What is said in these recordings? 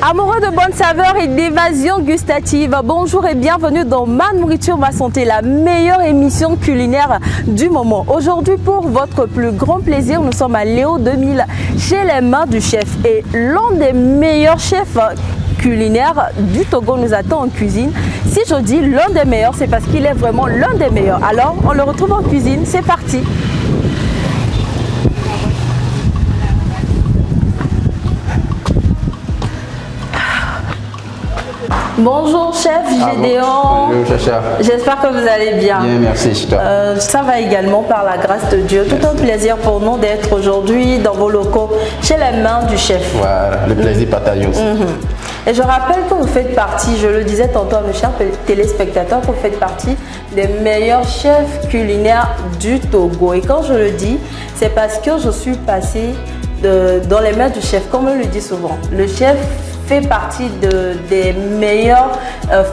Amoureux de bonnes saveurs et d'évasion gustative, bonjour et bienvenue dans Ma Nourriture, Ma Santé, la meilleure émission culinaire du moment. Aujourd'hui, pour votre plus grand plaisir, nous sommes à Léo 2000, chez les mains du chef. Et l'un des meilleurs chefs culinaires du Togo nous attend en cuisine. Si je dis l'un des meilleurs, c'est parce qu'il est vraiment l'un des meilleurs. Alors, on le retrouve en cuisine, c'est parti. Bonjour chef Gédéon. Bonjour Chacha. J'espère que vous allez bien. Bien, merci. Ça va également par la grâce de Dieu. Tout un plaisir pour nous d'être aujourd'hui dans vos locaux, chez les mains du chef. Voilà, le plaisir partagé aussi. Et je rappelle que vous faites partie, je le disais tantôt à mes chers téléspectateurs, que vous faites partie des meilleurs chefs culinaires du Togo. Et quand je le dis, c'est parce que je suis passée dans les mains du chef, comme on le dit souvent. Le chef fait partie des meilleurs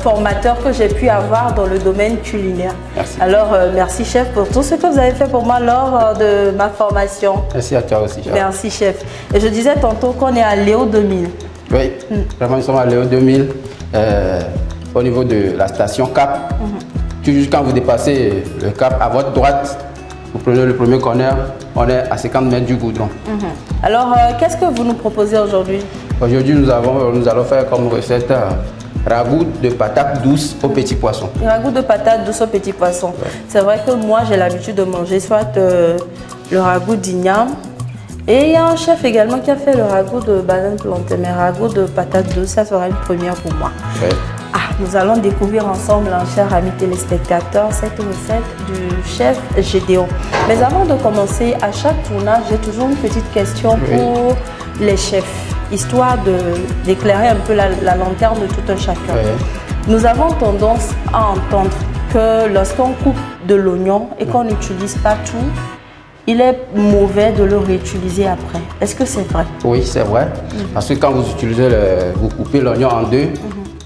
formateurs que j'ai pu avoir dans le domaine culinaire. Merci. Alors, merci chef pour tout ce que vous avez fait pour moi lors de ma formation. Merci à toi aussi, chef. Merci chef. Et je disais tantôt qu'on est à Léo 2000. Oui, vraiment nous sommes à Léo 2000, au niveau de la station Cap. Toujours quand vous dépassez le Cap, à votre droite, vous prenez le premier corner, on est à 50 mètres du goudron. Alors, qu'est-ce que vous nous proposez aujourd'hui? Aujourd'hui, nous allons faire comme recette ragoût de patates douces au petit poisson. Ragoût de patates douces au petit poisson. Ouais. C'est vrai que moi, j'ai l'habitude de manger soit le ragoût d'igname. Et il y a un chef également qui a fait le ragoût de banane plantée. Mais ragoût de patates douces, ça sera une première pour moi. Ouais. Nous allons découvrir ensemble, chers amis téléspectateurs, cette recette du chef Gédéon. Mais avant de commencer, à chaque tournage, j'ai toujours une petite question pour les chefs, histoire d'éclairer un peu la lanterne de tout un chacun. Nous avons tendance à entendre que lorsqu'on coupe de l'oignon et qu'on n'utilise pas tout, il est mauvais de le réutiliser après. Est-ce que c'est vrai? Oui, c'est vrai. Parce que quand vous utilisez, vous coupez l'oignon en deux,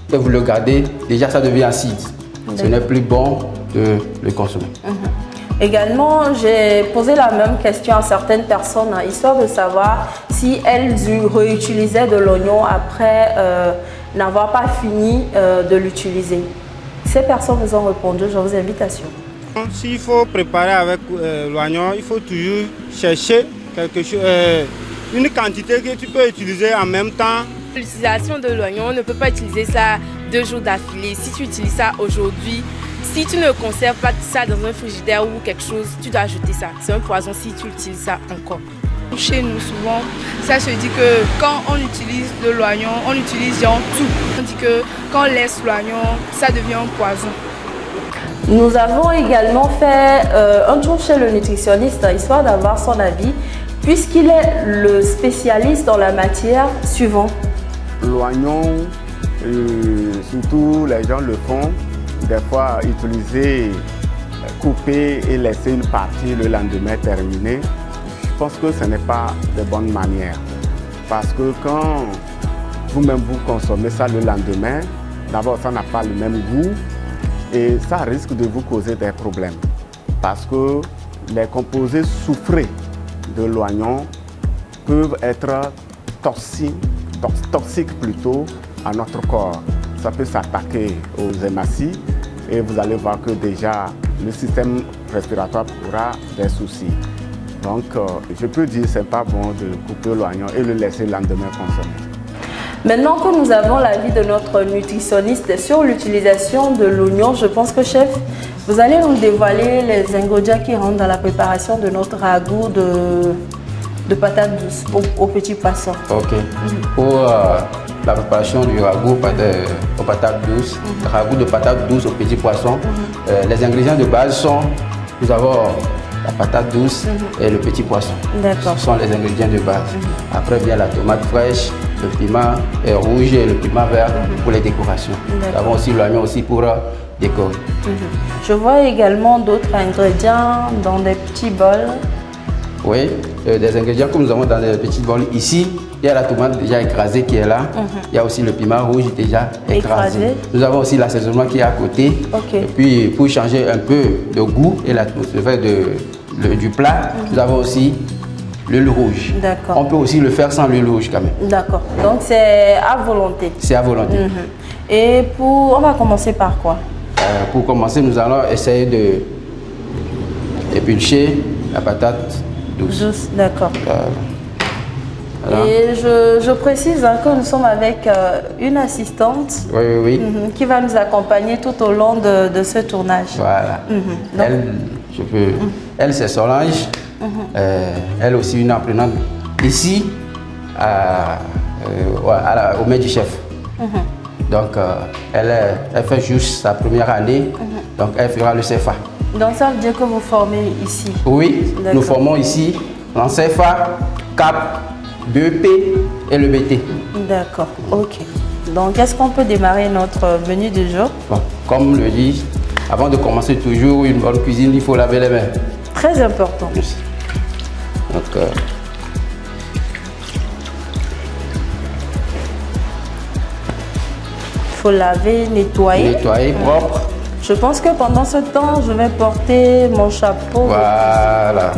et vous le gardez, déjà ça devient acide. Ce n'est plus bon de le consommer. Également, j'ai posé la même question à certaines personnes, histoire de savoir si elles réutilisaient de l'oignon après n'avoir pas fini de l'utiliser. Ces personnes nous ont répondu, je vous invite à suivre. S'il faut préparer avec l'oignon, il faut toujours chercher quelque chose, une quantité que tu peux utiliser en même temps. L'utilisation de l'oignon, on ne peut pas utiliser ça 2 jours d'affilée. Si tu utilises ça aujourd'hui, si tu ne conserves pas ça dans un frigidaire ou quelque chose, tu dois jeter ça. C'est un poison si tu utilises ça encore. Chez nous, souvent, ça se dit que quand on utilise de l'oignon, on utilise genre tout. On dit que quand on laisse l'oignon, ça devient un poison. Nous avons également fait un tour chez le nutritionniste, histoire d'avoir son avis, puisqu'il est le spécialiste dans la matière suivante. L'oignon, surtout les gens le font, des fois utiliser, couper et laisser une partie le lendemain terminée. Je pense que ce n'est pas de bonne manière. Parce que quand vous-même vous consommez ça le lendemain, d'abord ça n'a pas le même goût et ça risque de vous causer des problèmes. Parce que les composés soufrés de l'oignon peuvent être toxiques plutôt à notre corps. Ça peut s'attaquer aux hématies et vous allez voir que déjà le système respiratoire aura des soucis. Donc je peux dire que ce n'est pas bon de couper l'oignon et le laisser le lendemain consommer. Maintenant que nous avons l'avis de notre nutritionniste sur l'utilisation de l'oignon, je pense que chef, vous allez nous dévoiler les ingrédients qui rentrent dans la préparation de notre ragoût de patates douces au petit poisson. Ok. Pour la préparation du ragoût aux patates douces, ragoût de patates douces au petit poisson, les ingrédients de base sont, nous avons la patate douce et le petit poisson. Ce sont les ingrédients de base. Après vient la tomate fraîche, le piment rouge et le piment vert pour les décorations. Nous avons aussi l'oignon aussi pour décorer. Je vois également d'autres ingrédients dans des petits bols. Oui, des ingrédients que nous avons dans des petits bols. Ici, il y a la tomate déjà écrasée qui est là. Il y a aussi le piment rouge déjà écrasé. Nous avons aussi l'assaisonnement qui est à côté. Et puis, pour changer un peu le goût et l'atmosphère du plat, nous avons aussi l'huile rouge. D'accord. On peut aussi le faire sans l'huile rouge quand même. D'accord. Donc c'est à volonté. C'est à volonté. Et on va commencer par quoi? Pour commencer, nous allons essayer de éplucher la patate douce. Douce, d'accord. Voilà. Et je précise que nous sommes avec une assistante Oui. qui va nous accompagner tout au long de ce tournage. Voilà. Elle, c'est Solange. Elle aussi une apprenante ici au maître du chef. Donc, elle fait juste sa première année. Donc, elle fera le CFA. Donc, ça veut dire que vous formez ici? Oui, nous formons ici en CFA, CAP, BEP et le BT. D'accord, ok. Donc, est-ce qu'on peut démarrer notre menu du jour? Bon, comme le dit, avant de commencer toujours une bonne cuisine, il faut laver les mains. Très important. Merci. Donc, il faut laver, nettoyer. nettoyer, propre. Je pense que pendant ce temps, je vais porter mon chapeau. Voilà.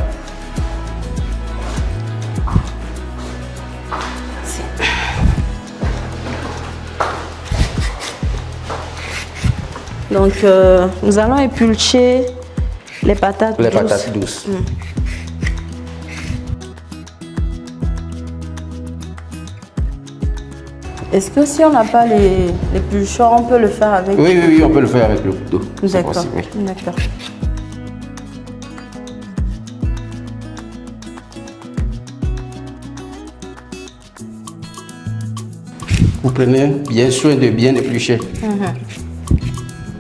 Donc, nous allons éplucher les patates douces. Les patates douces. Est-ce que si on n'a pas les pulchons, on peut le faire avec? Oui, on peut le faire avec le couteau. C'est D'accord. possible, oui. D'accord. Vous prenez bien soin de bien éplucher.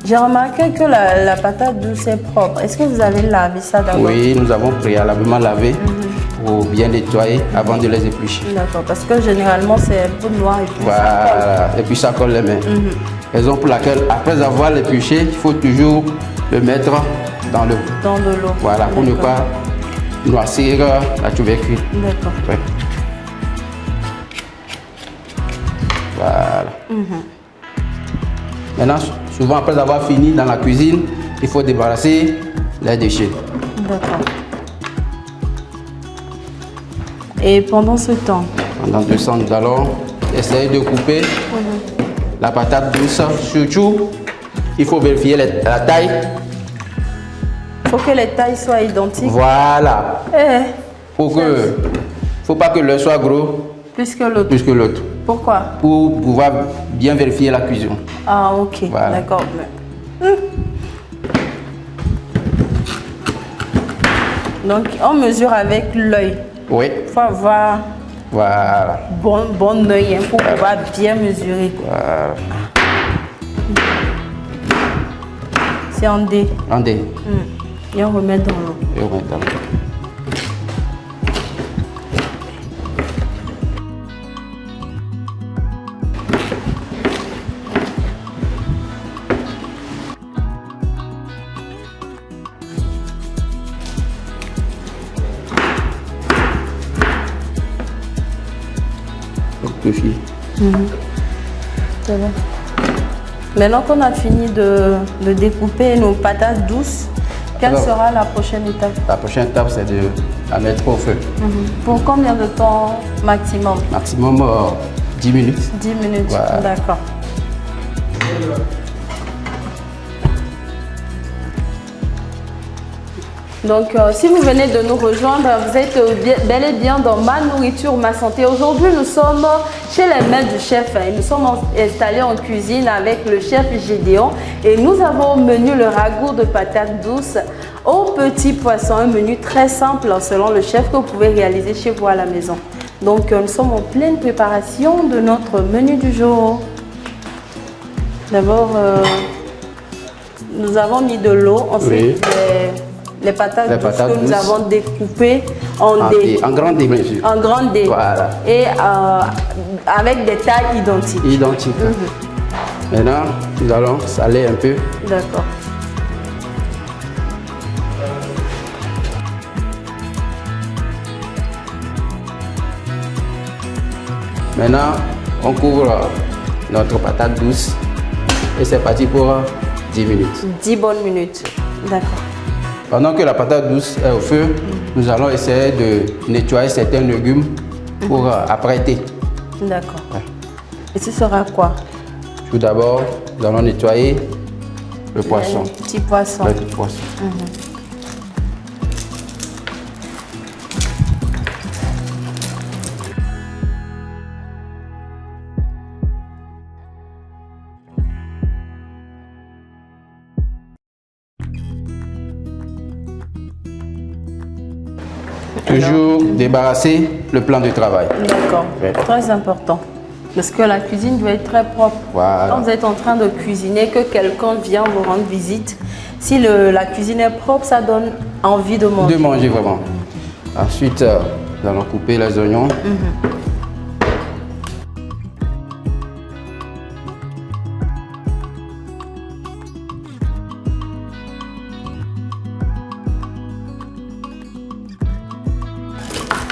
J'ai remarqué que la patate douce est propre. Est-ce que vous avez lavé ça d'abord? Oui, nous avons préalablement lavé pour bien nettoyer avant de les éplucher. D'accord, parce que généralement c'est un peu noir et puis ça Voilà, et puis ça colle les mains. Raison pour laquelle, après avoir épluché, il faut toujours le mettre dans l'eau. colle dans de l'eau. Voilà, pour ne D'accord. pas noircir la tubercule. D'accord. Ouais. Voilà. Maintenant, souvent après avoir fini dans la cuisine, il faut débarrasser les déchets. D'accord. Et pendant ce temps? Pendant 200, nous allons essayer de couper la patate douce. Surtout, il faut vérifier la taille. Il faut que les tailles soient identiques. Voilà. Eh, Faut pas que l'un soit gros plus que l'autre. plus que l'autre. Pourquoi? Pour pouvoir bien vérifier la cuisson. Ah, ok. Voilà. D'accord. Donc, on mesure avec l'œil. Oui. Il faut avoir Voilà. bon œil pour pouvoir bien mesurer. Voilà. C'est en D. En D. Et on remet dans l'eau. Et on met dans l'eau. C'est bon. Maintenant qu'on a fini de découper nos patates douces, quelle Alors, sera la prochaine étape? La prochaine étape, c'est de la mettre au feu. Pour combien de temps maximum? Maximum 10 minutes. 10 minutes. Voilà. D'accord. Donc, si vous venez de nous rejoindre, vous êtes bel et bien dans Ma Nourriture, Ma Santé. Aujourd'hui, nous sommes chez les mains du chef. Nous sommes installés en cuisine avec le chef Gédéon et nous avons au menu le ragoût de patates douces au petit poisson. Un menu très simple selon le chef que vous pouvez réaliser chez vous à la maison. Donc, nous sommes en pleine préparation de notre menu du jour. D'abord, nous avons mis de l'eau. Ensuite, les patates douces que nous avons découpées en dés. En grande dé, bien sûr. En grande dé. Voilà. Et avec des tailles identiques. Identique. Maintenant, nous allons saler un peu. D'accord. Maintenant, on couvre notre patate douce et c'est parti pour 10 minutes. 10 bonnes minutes. D'accord. Pendant que la patate douce est au feu, nous allons essayer de nettoyer certains légumes pour apprêter. D'accord. Et ce sera quoi? Tout d'abord, nous allons nettoyer le poisson. Le petit poisson. Le petit poisson. Toujours débarrasser le plan de travail. D'accord. Ouais. Très important. Parce que la cuisine doit être très propre. Voilà. Quand vous êtes en train de cuisiner, que quelqu'un vient vous rendre visite, si la cuisine est propre, ça donne envie de manger. De manger vraiment. Ensuite, nous allons couper les oignons.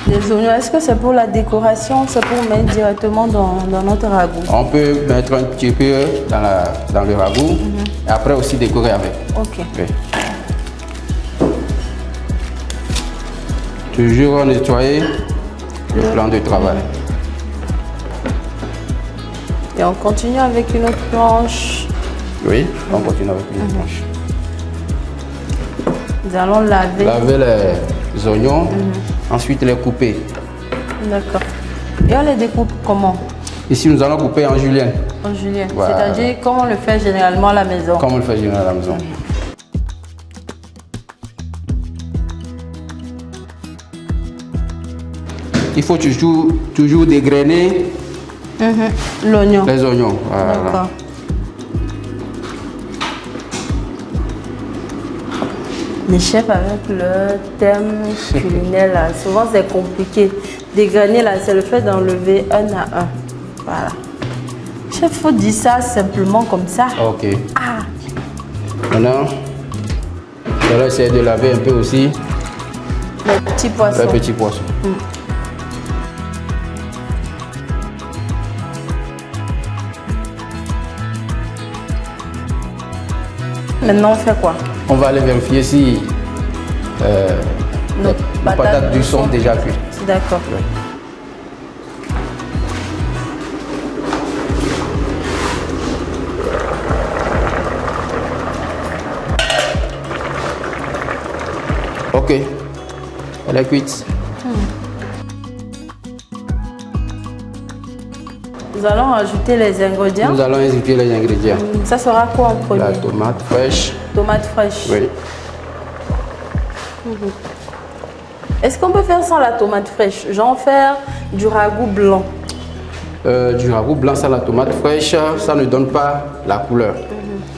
Les oignons, est-ce que c'est pour la décoration, c'est pour mettre directement dans notre ragoût? On peut mettre un petit peu dans le ragoût et après aussi décorer avec. Ok. Oui. Toujours nettoyer le plan de travail. Et on continue avec une autre planche. Oui, on continue avec une planche. Nous allons laver. Laver les oignons, ensuite les couper. D'accord. Et on les découpe comment? Ici, nous allons couper en julienne, En julienne. Voilà. C'est-à-dire comme on le fait généralement à la maison. comme on le fait généralement à la maison. Il faut toujours dégrainer L'oignon. les oignons. Voilà. D'accord. Les chefs avec le thème culinaire, là, souvent c'est compliqué. Dégrainer, là, c'est le fait d'enlever un à un. Voilà. Chef, faut dire ça simplement comme ça. Ok. Ah, Maintenant, on va essayer de laver un peu aussi les petits poissons. les petits poissons. Maintenant, on fait quoi? On va aller vérifier si Nos les patates douces sont déjà cuites. D'accord. Oui. Ok, elle est cuite. Nous allons ajouter les ingrédients. Nous allons ajouter les ingrédients. Ça sera quoi en premier? La tomate fraîche. Tomate fraîche. Oui. Est-ce qu'on peut faire sans la tomate fraîche? Genre faire du ragoût blanc. Du ragoût blanc sans la tomate fraîche, ça ne donne pas la couleur.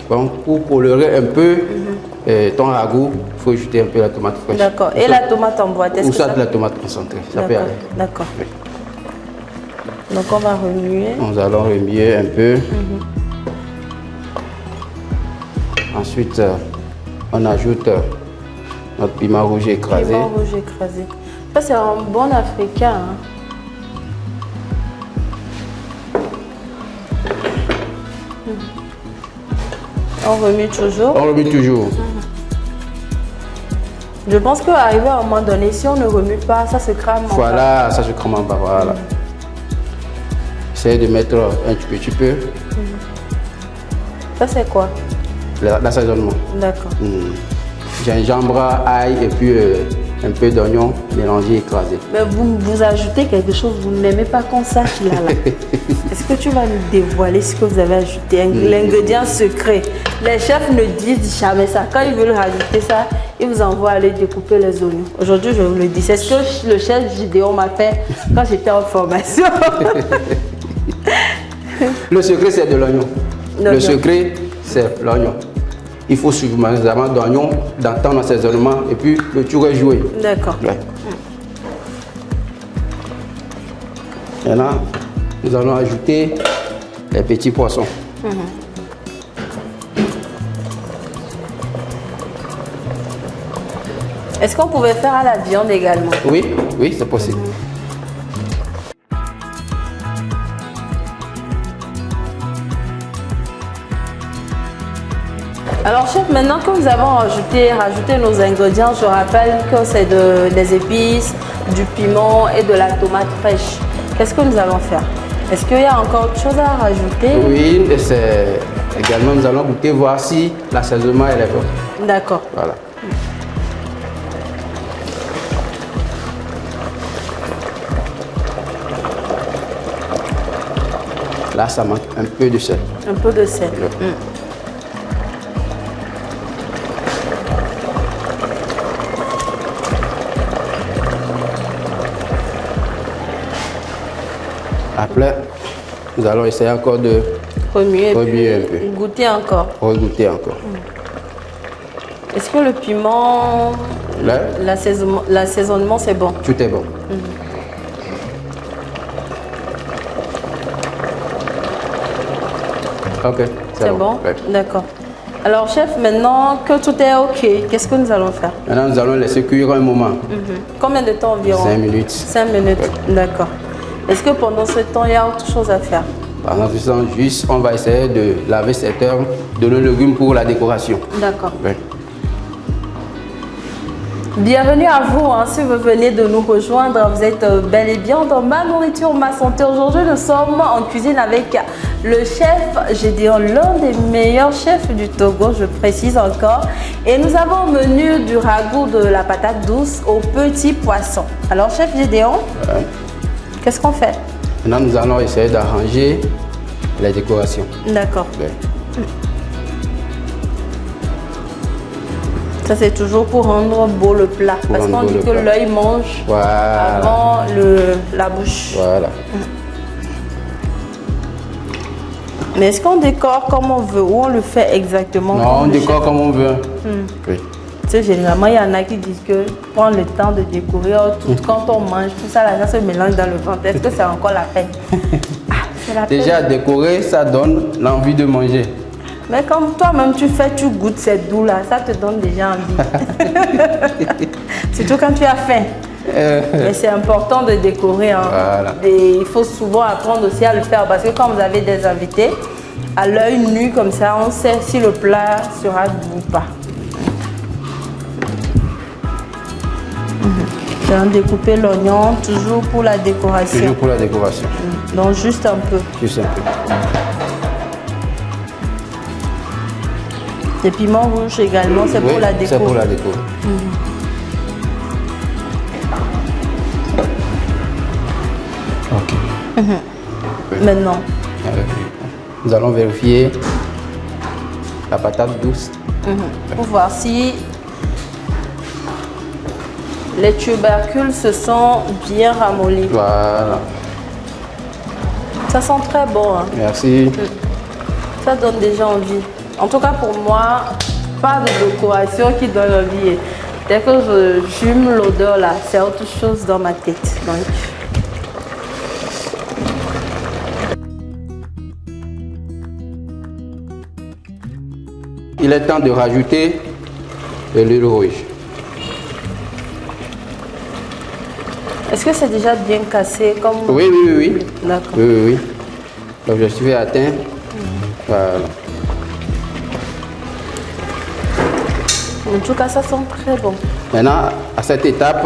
Donc pour colorer un peu ton ragoût, il faut ajouter un peu la tomate fraîche. D'accord. Et la tomate en boîte, est-ce Ou que ça ça... de la tomate concentrée, ça peut D'accord. aller. D'accord. Oui. Donc on va remuer. Nous allons remuer un peu. Ensuite, on ajoute notre piment rouge écrasé. Piment rouge écrasé. Ça c'est un bon africain. Hein. On remue toujours. On remue toujours. Je pense qu'arrivé à un moment donné, si on ne remue pas, ça se crame. en Voilà, ça se commande pas. Voilà. Essayez de mettre un petit peu Ça c'est quoi? l'assaisonnement. D'accord. Gingembre, ail et puis un peu d'oignon mélangé, écrasé. Mais vous ajoutez quelque chose, vous n'aimez pas qu'on sache là. Est-ce que tu vas nous dévoiler ce que vous avez ajouté, l'ingrédient secret? Les chefs ne disent jamais ça. Quand ils veulent rajouter ça, ils vous envoient aller découper les oignons. Aujourd'hui, je vous le dis. C'est ce que le chef Gideon m'a fait quand j'étais en formation. Le secret, c'est de l'oignon. L'oignon. Le secret, c'est l'oignon. Il faut suffisamment d'oignons dans ton assaisonnement et puis le tour est joué. D'accord. Ouais. Maintenant, nous allons ajouter les petits poissons. Est-ce qu'on pouvait faire à la viande également? Oui, oui, c'est possible. Alors chef, maintenant que nous avons rajouté nos ingrédients, je rappelle que c'est des épices, du piment et de la tomate fraîche. Qu'est-ce que nous allons faire? Est-ce qu'il y a encore autre chose à rajouter? Oui, et c'est également nous allons goûter voir si l'assaisonnement est bon. D'accord. Voilà. Là, ça manque un peu de sel. Un peu de sel. Oui. Après, nous allons essayer encore de Remuer remuer puis un peu. goûter encore. Regoûter encore. Est-ce que le piment, Là, l'assaisonnement, c'est bon? tout est bon. Ok, C'est bon? Ouais. D'accord. Alors chef, maintenant que tout est ok, qu'est-ce que nous allons faire? Maintenant, nous allons laisser cuire un moment. Combien de temps environ? 5 minutes. 5 minutes, d'accord. Est-ce que pendant ce temps, il y a autre chose à faire? Pendant ce temps, juste, on va essayer de laver cette heure de nos légumes pour la décoration. D'accord. Ouais. Bienvenue à vous, hein, si vous venez de nous rejoindre, vous êtes bel et bien dans Ma Nourriture, Ma Santé. Aujourd'hui, nous sommes en cuisine avec le chef Gédéon, l'un des meilleurs chefs du Togo, je précise encore. Et nous avons au menu du ragoût de la patate douce au petit poisson. Alors, chef Gédéon, qu'est-ce qu'on fait? Maintenant, nous allons essayer d'arranger les décorations. D'accord. Ouais. Ça, c'est toujours pour rendre beau le plat. Pour Parce rendre qu'on beau dit le que plat. l'œil mange Voilà. avant la bouche. Voilà. Mais est-ce qu'on décore comme on veut ou on le fait exactement Non, comme on le décore chef? comme on veut. Oui. Tu sais, généralement, il y en a qui disent que prendre le temps de décorer, quand on mange, tout ça, là, ça se mélange dans le ventre. Est-ce que c'est encore la peine? C'est la peine. Déjà, décorer, ça donne l'envie de manger. Mais comme toi-même tu fais, tu goûtes cette doux là, ça te donne déjà envie. Surtout quand tu as faim. Mais c'est important de décorer. Hein. Voilà. Et il faut souvent apprendre aussi à le faire parce que quand vous avez des invités, à l'œil nu comme ça, on sait si le plat sera doux ou pas. Je vais découper l'oignon toujours pour la décoration. Toujours pour la décoration. Donc juste un peu. Juste un peu. Les piments rouges également, c'est Oui, pour la déco. c'est pour la déco. Ok. Maintenant. Nous allons vérifier la patate douce. Pour voir si les tubercules se sont bien ramollis. Voilà. Ça sent très bon. Hein. Merci. Ça donne déjà envie. En tout cas pour moi, pas de décoration qui donne envie. Dès que je fume l'odeur là, c'est autre chose dans ma tête. Donc. Il est temps de rajouter de l'huile rouge. Est-ce que c'est déjà bien cassé comme... Oui, oui, oui, oui. D'accord. Oui, oui, oui. L'objectif est atteint. Voilà. En tout cas, ça sent très bon. Maintenant, à cette étape,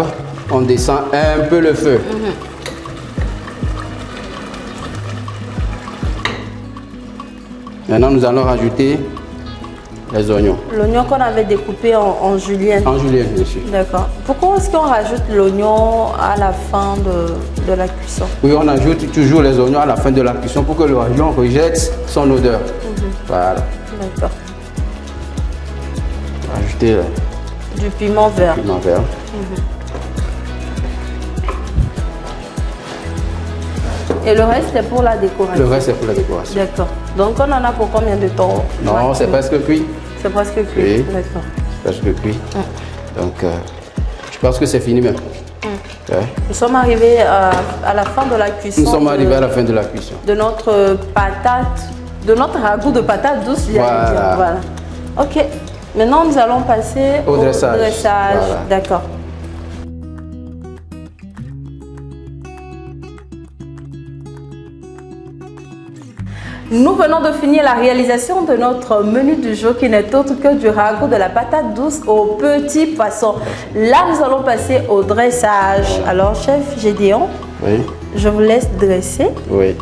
on descend un peu le feu. Maintenant, nous allons rajouter les oignons. L'oignon qu'on avait découpé en julienne. En julienne, bien sûr. D'accord. Pourquoi est-ce qu'on rajoute l'oignon à la fin de la cuisson? Oui, on ajoute toujours les oignons à la fin de la cuisson pour que l'oignon rejette son odeur. Voilà. D'accord. Ajouter Du piment vert. le piment vert. Et le reste, c'est pour la décoration. Le reste, c'est pour la décoration. D'accord. Donc, on en a pour combien de temps? Non, c'est presque cuit. C'est presque cuit. Oui. D'accord. Presque cuit. Donc, je pense que c'est fini même. Ouais. Nous sommes arrivés à la fin de la cuisson. Nous sommes arrivés à la fin de la cuisson. De notre patate, de notre ragoût de patate douce, j'allais Voilà. dire. Voilà. Ok. Maintenant, nous allons passer Au dressage. Voilà. D'accord. Nous venons de finir la réalisation de notre menu du jour qui n'est autre que du ragoût de la patate douce au petit poisson. Là, nous allons passer au dressage. Alors, chef Gédéon, Oui. je vous laisse dresser. Oui.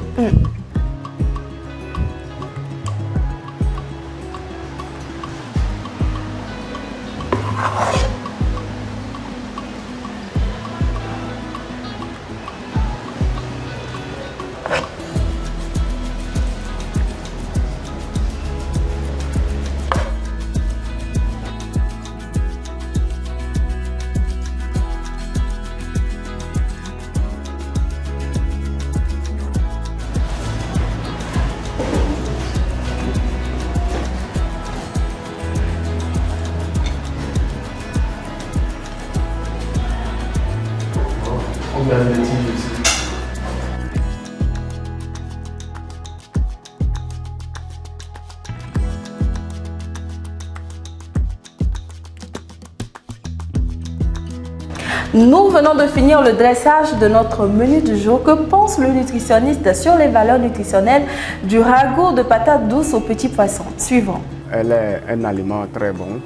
Nous venons de finir le dressage de notre menu du jour. Que pense le nutritionniste sur les valeurs nutritionnelles du ragoût de patates douces au petit poisson? Suivant. Elle est un aliment très bon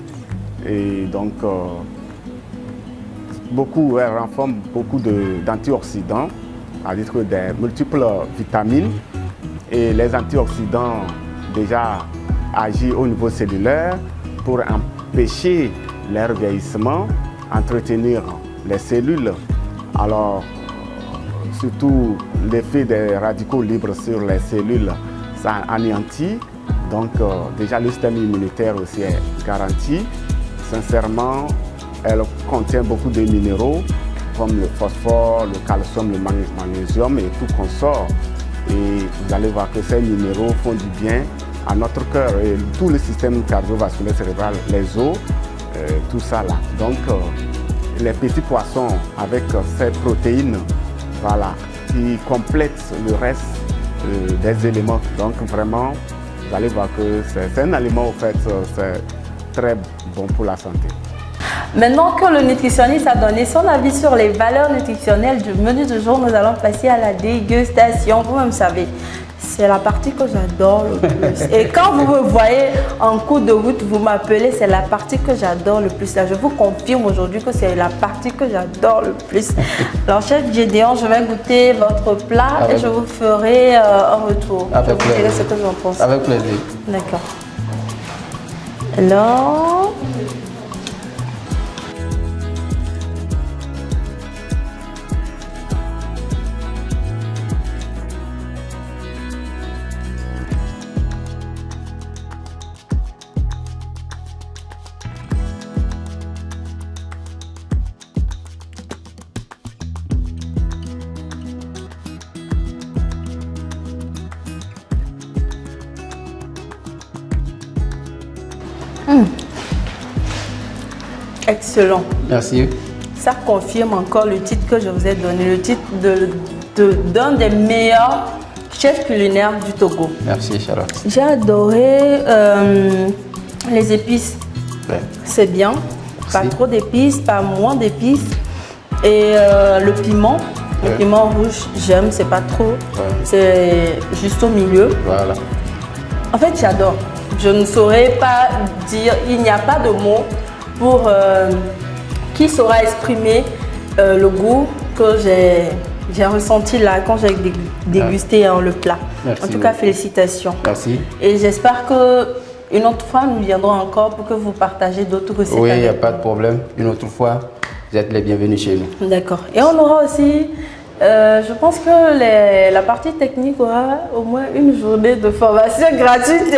et donc elle renforce beaucoup d'antioxydants, c'est-à-dire que des multiples vitamines, et les antioxydants déjà agissent au niveau cellulaire pour empêcher leur vieillissement, entretenir les cellules. Alors, surtout l'effet des radicaux libres sur les cellules, ça anéantit. Donc, déjà, le système immunitaire aussi est garanti. Sincèrement, elle contient beaucoup de minéraux comme le phosphore, le calcium, le magnésium et tout consort. Et vous allez voir que ces minéraux font du bien à notre cœur et tout le système cardiovasculaire cérébral, les os, tout ça là. Donc, les petits poissons avec ces protéines, voilà, qui complètent le reste des éléments. Donc vraiment, vous allez voir que c'est un aliment, au fait, c'est très bon pour la santé. Maintenant que le nutritionniste a donné son avis sur les valeurs nutritionnelles du menu du jour, nous allons passer à la dégustation. Vous-même savez, c'est la partie que j'adore le plus. Et quand vous me voyez en cours de route, vous m'appelez, c'est la partie que j'adore le plus. Là, je vous confirme aujourd'hui que c'est la partie que j'adore le plus. Alors, chef Gédéon, je vais goûter votre plat et je vous ferai un retour. Avec je vous dirai ce que j'en pense. Avec plaisir. D'accord. Alors... Excellent. Merci. Ça confirme encore le titre que je vous ai donné, le titre d'un des meilleurs chefs culinaires du Togo. Merci, Charlotte. J'ai adoré les épices. Ouais. C'est bien. Pas Merci. trop d'épices, pas moins d'épices. Et le piment. Le Ouais. piment rouge, j'aime, c'est pas trop. Ouais. C'est juste au milieu. Voilà. En fait, j'adore. Je ne saurais pas dire, il n'y a pas de mots pour qui saura exprimer le goût que j'ai ressenti là quand j'ai dégusté le plat. Merci En tout cas, beaucoup. félicitations. Merci. Et j'espère que une autre fois, nous viendrons encore pour que vous partagez d'autres recettes. Oui, il n'y a avec pas de problème. Une autre fois, vous êtes les bienvenus chez nous. nous. D'accord. Et on aura aussi, je pense que la partie technique aura au moins une journée de formation gratuite.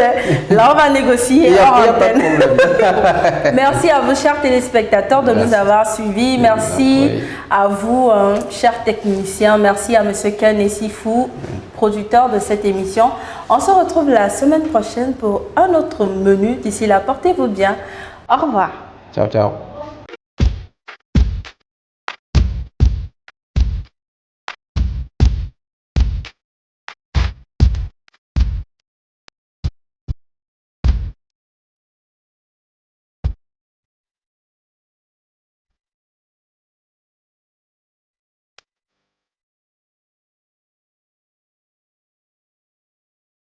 Là, on va négocier. Il n'y a, hors il y a pas de antenne. problème. Merci à vous, chers téléspectateurs, de nous Merci. avoir suivis. Merci Oui. à vous, chers techniciens. Merci à M. Ken Essifou, producteur de cette émission. On se retrouve la semaine prochaine pour un autre menu. D'ici là, portez-vous bien. Au revoir. Ciao, ciao.